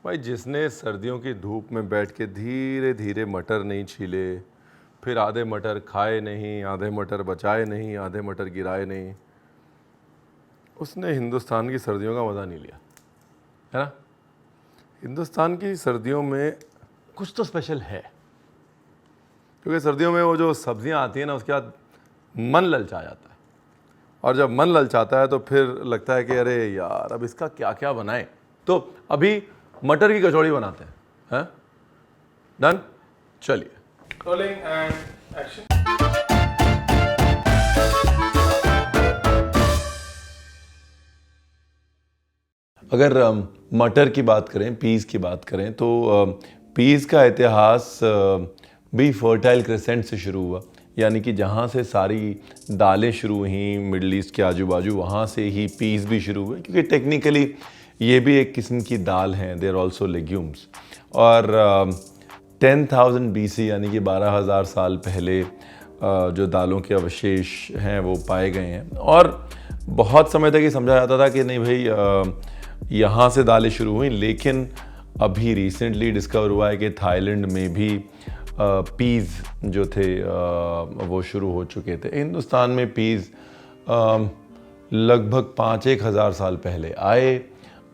भाई जिसने सर्दियों की धूप में बैठ के धीरे धीरे मटर नहीं छीले, फिर आधे मटर खाए नहीं, आधे मटर बचाए नहीं, आधे मटर गिराए नहीं, उसने हिंदुस्तान की सर्दियों का मज़ा नहीं लिया, है ना। हिंदुस्तान की सर्दियों में कुछ तो स्पेशल है, क्योंकि सर्दियों में वो जो सब्जियां आती हैं ना, उसके बाद मन ललचा जाता है, और जब मन ललचाता है तो फिर लगता है कि अरे यार अब इसका क्या क्या बनाएं। तो अभी मटर की कचौड़ी बनाते हैं, डन, चलिए। Rolling and action. अगर मटर की बात करें, पीस की बात करें, तो पीस का इतिहास भी फर्टाइल क्रेसेंट से शुरू हुआ, यानी कि जहाँ से सारी दालें शुरू हुई मिडल ईस्ट के आजू बाजू, वहाँ से ही पीस भी शुरू हुए, क्योंकि टेक्निकली ये भी एक किस्म की दाल हैं, देर ऑल्सो लेग्यूम्स। और 10,000 BC यानी कि 12,000 साल पहले जो दालों के अवशेष हैं वो पाए गए हैं। और बहुत समय तक ये समझा जाता था कि नहीं भाई यहाँ से दालें शुरू हुई, लेकिन अभी रिसेंटली डिस्कवर हुआ है कि थाईलैंड में भी पीज़ जो थे वो शुरू हो चुके थे। हिंदुस्तान में पीज़ लगभग 5-1 हज़ार साल पहले आए,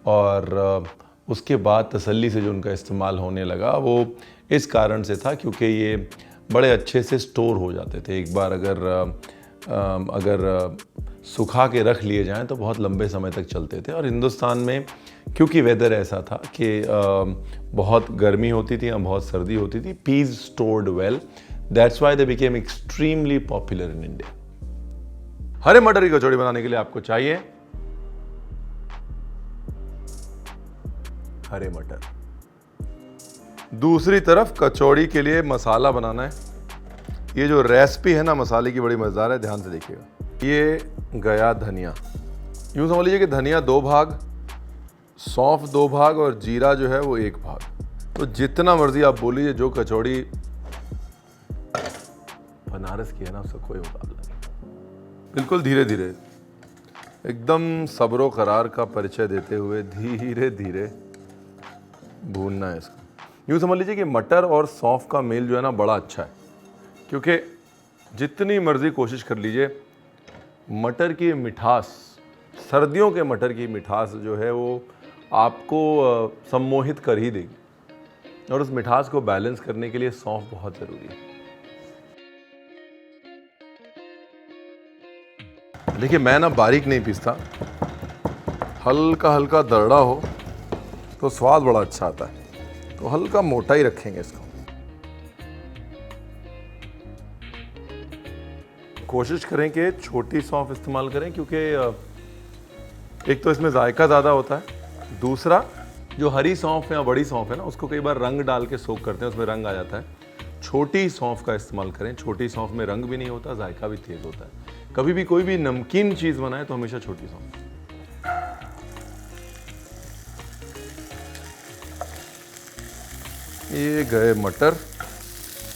और उसके बाद तसल्ली से जो उनका इस्तेमाल होने लगा वो इस कारण से था क्योंकि ये बड़े अच्छे से स्टोर हो जाते थे। एक बार अगर सुखा के रख लिए जाएं तो बहुत लंबे समय तक चलते थे। और हिंदुस्तान में क्योंकि वेदर ऐसा था कि बहुत गर्मी होती थी या बहुत सर्दी होती थी, peas stored well, that's why they became extremely popular in India. हरे मटर की कचौड़ी बनाने के लिए आपको चाहिए हरे मटर। दूसरी तरफ कचौड़ी के लिए मसाला बनाना है। ये जो रेसिपी है ना मसाले की, बड़ी मज़ेदार है, ध्यान से देखिएगा। ये गया धनिया, यूँ समझ लीजिए कि धनिया 2 भाग, सौंफ 2 भाग और जीरा जो है वो 1 भाग। तो जितना मर्जी आप बोलिए, जो कचौड़ी बनारस की है ना उसका कोई मुकाबला नहीं। बिल्कुल धीरे धीरे, एकदम सब्रो करार का परिचय देते हुए धीरे धीरे भूनना है इसको। यूँ समझ लीजिए कि मटर और सौंफ का मेल जो है ना बड़ा अच्छा है, क्योंकि जितनी मर्जी कोशिश कर लीजिए, मटर की मिठास, सर्दियों के मटर की मिठास जो है वो आपको सम्मोहित कर ही देगी, और उस मिठास को बैलेंस करने के लिए सौंफ बहुत ज़रूरी है। देखिए मैं ना बारीक नहीं पीसता, हल्का हल्का दरड़ा हो तो स्वाद बड़ा अच्छा आता है, तो हल्का मोटा ही रखेंगे इसको। कोशिश करें कि छोटी सौंफ इस्तेमाल करें, क्योंकि एक तो इसमें जायका ज़्यादा होता है, दूसरा जो हरी सौंफ या बड़ी सौंफ है ना उसको कई बार रंग डाल के सोख करते हैं, उसमें रंग आ जाता है। छोटी सौंफ का इस्तेमाल करें, छोटी सौंफ में रंग भी नहीं होता, जायका भी तेज़ होता है। कभी भी कोई भी नमकीन चीज़ बनाए तो हमेशा छोटी सौंफ। ये गए मटर,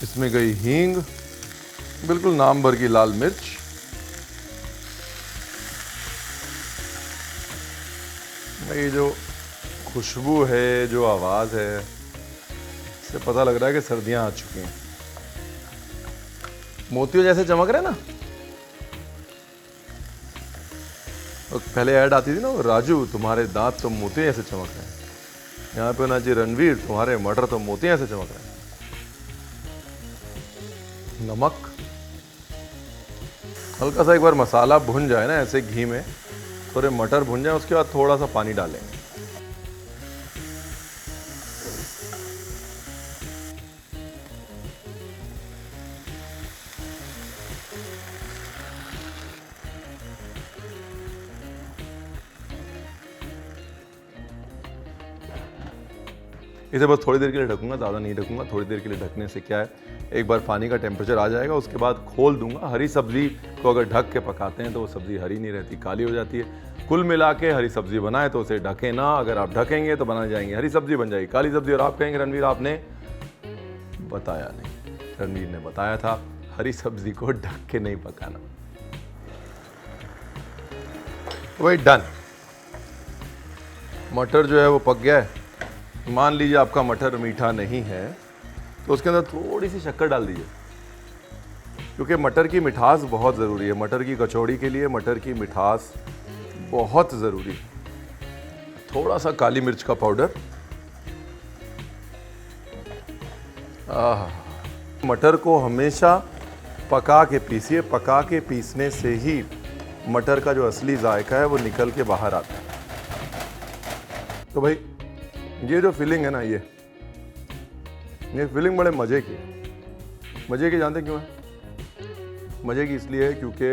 इसमें गई हींग, बिल्कुल नाम भर की लाल मिर्च, ये जो खुशबू है, जो आवाज़ है, इससे पता लग रहा है कि सर्दियां आ चुकी हैं। मोतियों जैसे चमक रहे ना, तो पहले ऐड आती थी ना, राजू तुम्हारे दांत तो मोतियों जैसे चमक रहे हैं, यहाँ पे ना जी रणवीर तुम्हारे मटर तो मोतियों जैसे चमक रहे हैं। नमक हल्का सा, एक बार मसाला भुन जाए ना ऐसे घी में, थोड़े मटर भुन जाए, उसके बाद थोड़ा सा पानी डालेंगे। इसे बस थोड़ी देर के लिए ढकूंगा, ज़्यादा नहीं ढकूंगा। थोड़ी देर के लिए ढकने से क्या है, एक बार पानी का टेम्परेचर आ जाएगा, उसके बाद खोल दूंगा। हरी सब्जी को अगर ढक के पकाते हैं तो वो सब्ज़ी हरी नहीं रहती, काली हो जाती है। कुल मिला के हरी सब्जी बनाए तो उसे ढकें ना, अगर आप ढकेंगे तो बना जाएंगे हरी सब्जी, बन जाएगी काली सब्जी। और आप कहेंगे रणवीर आपने बताया नहीं, रणवीर ने बताया था हरी सब्जी को ढक के नहीं पकाना। भाई डन, मटर जो है वो पक गया है, मान लीजिए आपका मटर मीठा नहीं है तो उसके अंदर थोड़ी सी शक्कर डाल दीजिए, क्योंकि मटर की मिठास बहुत ज़रूरी है। मटर की कचौड़ी के लिए मटर की मिठास बहुत ज़रूरी है। थोड़ा सा काली मिर्च का पाउडर। मटर को हमेशा पका के पीसिए। पका के पीसने से ही मटर का जो असली जायका है वो निकल के बाहर आता है। तो भाई ये जो फीलिंग है ना, ये फीलिंग बड़े मज़े की है। मज़े की जानते क्यों है? मज़े की इसलिए है क्योंकि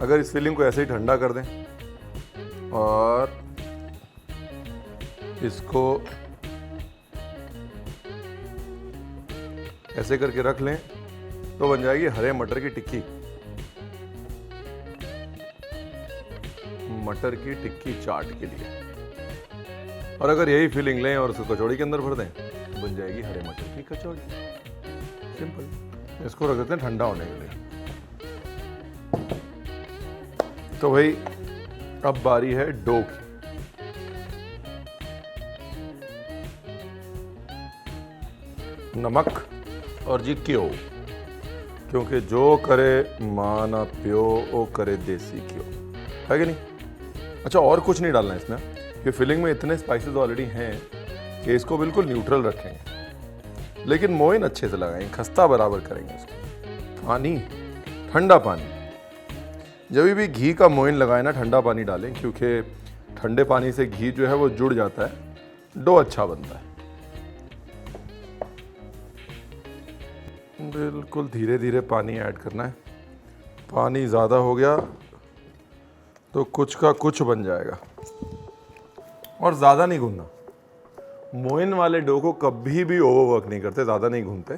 अगर इस फीलिंग को ऐसे ही ठंडा कर दें और इसको ऐसे करके रख लें तो बन जाएगी हरे मटर की टिक्की। मटर की टिक्की चाट के लिए। और अगर यही फीलिंग लें और उसको कचौड़ी के अंदर भर दें तो बन जाएगी हरे मटर की कचौड़ी। सिंपल। इसको रख देते हैं ठंडा होने के लिए। तो भाई अब बारी है डो की। नमक और जी घ्यो, क्योंकि जो करे मां ना प्यो वो करे देसी घ्यो, है कि नहीं? अच्छा, और कुछ नहीं डालना है इसमें, कि फिलिंग में इतने स्पाइसेस ऑलरेडी हैं कि इसको बिल्कुल न्यूट्रल रखेंगे, लेकिन मोइन अच्छे से लगाएंगे, खस्ता बराबर करेंगे इसको। पानी, ठंडा पानी। जब भी घी का मोइन लगाए ना, ठंडा पानी डालें, क्योंकि ठंडे पानी से घी जो है वो जुड़ जाता है, डो अच्छा बनता है। बिल्कुल धीरे धीरे पानी ऐड करना है। पानी ज़्यादा हो गया तो कुछ का कुछ बन जाएगा। और ज़्यादा नहीं गूंदना। मोइन वाले डो को कभी भी ओवरवर्क नहीं करते, ज़्यादा नहीं गूंदते।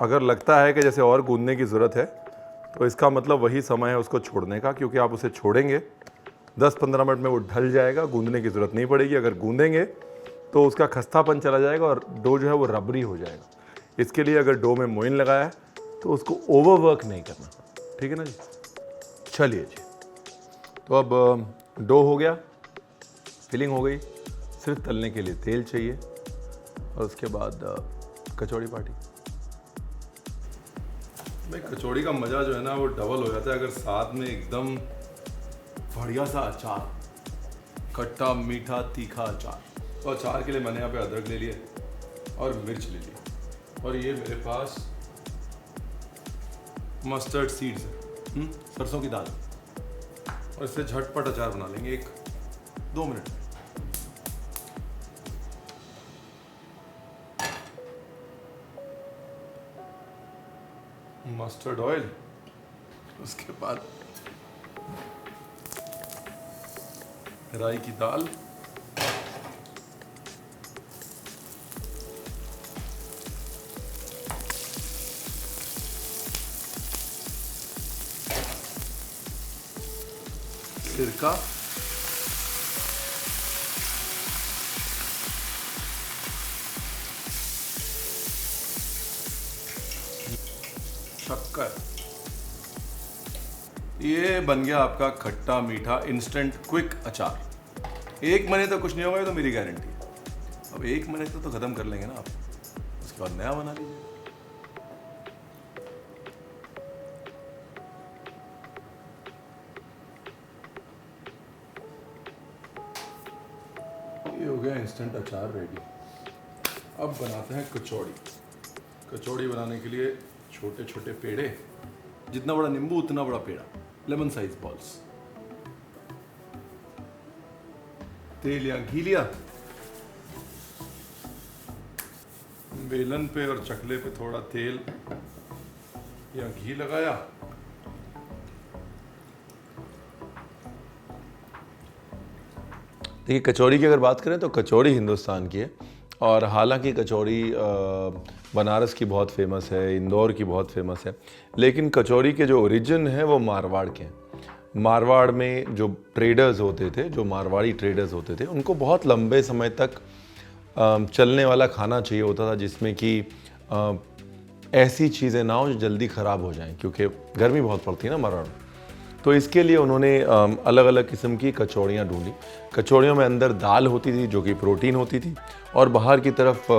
अगर लगता है कि जैसे और गूंदने की ज़रूरत है तो इसका मतलब वही समय है उसको छोड़ने का, क्योंकि आप उसे छोड़ेंगे 10-15 मिनट में वो ढल जाएगा, गूंदने की ज़रूरत नहीं पड़ेगी। अगर गूंदेंगे तो उसका खस्तापन चला जाएगा और डो जो है वो रबरी हो जाएगा। इसके लिए अगर डो में मोइन लगाया है तो उसको ओवरवर्क नहीं करना, ठीक है ना जी? चलिए जी, तो अब डो हो गया, फिलिंग हो गई, सिर्फ तलने के लिए तेल चाहिए और उसके बाद कचौड़ी पार्टी। भाई कचौड़ी का मज़ा जो है ना वो डबल हो जाता है अगर साथ में एकदम बढ़िया सा अचार, खट्टा मीठा तीखा अचार। तो अचार के लिए मैंने यहाँ पे अदरक ले लिया और मिर्च ले ली, और ये मेरे पास मस्टर्ड सीड्स है, सरसों की दाल, और इससे झटपट अचार बना लेंगे 1-2 मिनट में। मस्टर्ड ऑयल, उसके बाद राई की दाल, सिरका, शक्कर। ये बन गया आपका खट्टा मीठा इंस्टेंट क्विक अचार। 1 महीने तो कुछ नहीं होगा, ये तो मेरी गारंटी है। अब 1 महीने तो खत्म कर लेंगे ना आप, उसके बाद नया बना लीजिए। ये हो गया इंस्टेंट अचार रेडी। अब बनाते हैं कचौड़ी। कचौड़ी बनाने के लिए छोटे छोटे पेड़े, जितना बड़ा नींबू उतना बड़ा पेड़ा, लेमन साइज बॉल्स। तेल या घी लिया, बेलन पे और चकले पे थोड़ा तेल या घी लगाया, देखिए कचौड़ी की अगर बात करें तो कचौड़ी हिंदुस्तान की है, और हालांकि कचौड़ी बनारस की बहुत फेमस है, इंदौर की बहुत फेमस है, लेकिन कचौड़ी के जो ओरिजिन है वो मारवाड़ के हैं। मारवाड़ में जो ट्रेडर्स होते थे, जो मारवाड़ी ट्रेडर्स होते थे, उनको बहुत लंबे समय तक चलने वाला खाना चाहिए होता था, जिसमें कि ऐसी चीज़ें ना हो जो जल्दी ख़राब हो जाएं, क्योंकि गर्मी बहुत पड़ती है ना मारवाड़ में। तो इसके लिए उन्होंने अलग अलग किस्म की कचौड़ियाँ ढूंढी। कचौड़ियों में अंदर दाल होती थी जो कि प्रोटीन होती थी, और बाहर की तरफ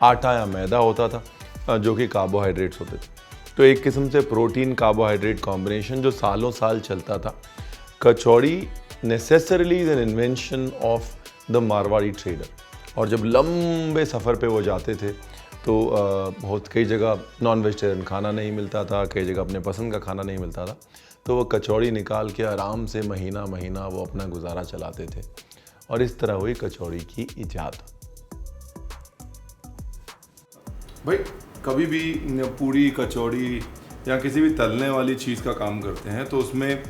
आटा या मैदा होता था जो कि कार्बोहाइड्रेट्स होते थे। तो एक किस्म से प्रोटीन कार्बोहाइड्रेट कॉम्बिनेशन जो सालों साल चलता था। Kachori necessarily is an invention of the Marwari trader. और जब लंबे सफ़र पे वो जाते थे तो बहुत कई जगह नॉन वेजिटेरियन खाना नहीं मिलता था, कई जगह अपने पसंद का खाना नहीं मिलता था, तो वो कचौड़ी निकाल के आराम से महीना महीना वो अपना गुजारा चलाते थे। और इस तरह हुई कचौड़ी की इजाद। भाई कभी भी पूरी कचौड़ी या किसी भी तलने वाली चीज़ का काम करते हैं तो उसमें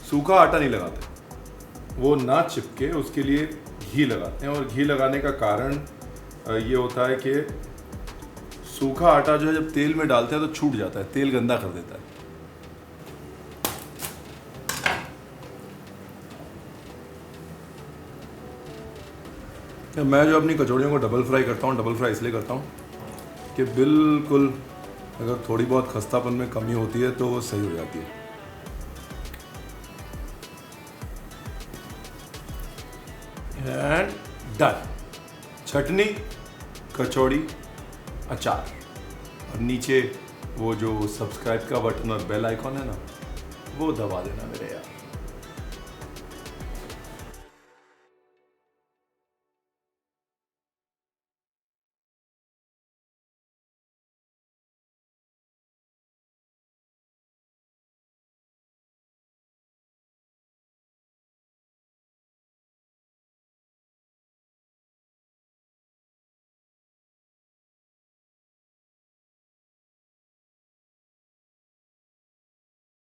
सूखा आटा नहीं लगाते, वो ना चिपके उसके लिए घी लगाते हैं। और घी लगाने का कारण ये होता है कि सूखा आटा जो है जब तेल में डालते हैं तो छूट जाता है, तेल गंदा कर देता है। मैं जो अपनी कचौड़ियों को डबल फ्राई करता हूँ, डबल फ्राई इसलिए करता हूँ कि बिल्कुल अगर थोड़ी बहुत खस्तापन में कमी होती है तो वो सही हो जाती है। And done. चटनी, कचौड़ी, अचार, और नीचे वो जो सब्सक्राइब का बटन और बेल आइकॉन है ना, वो दबा देना मेरे यार।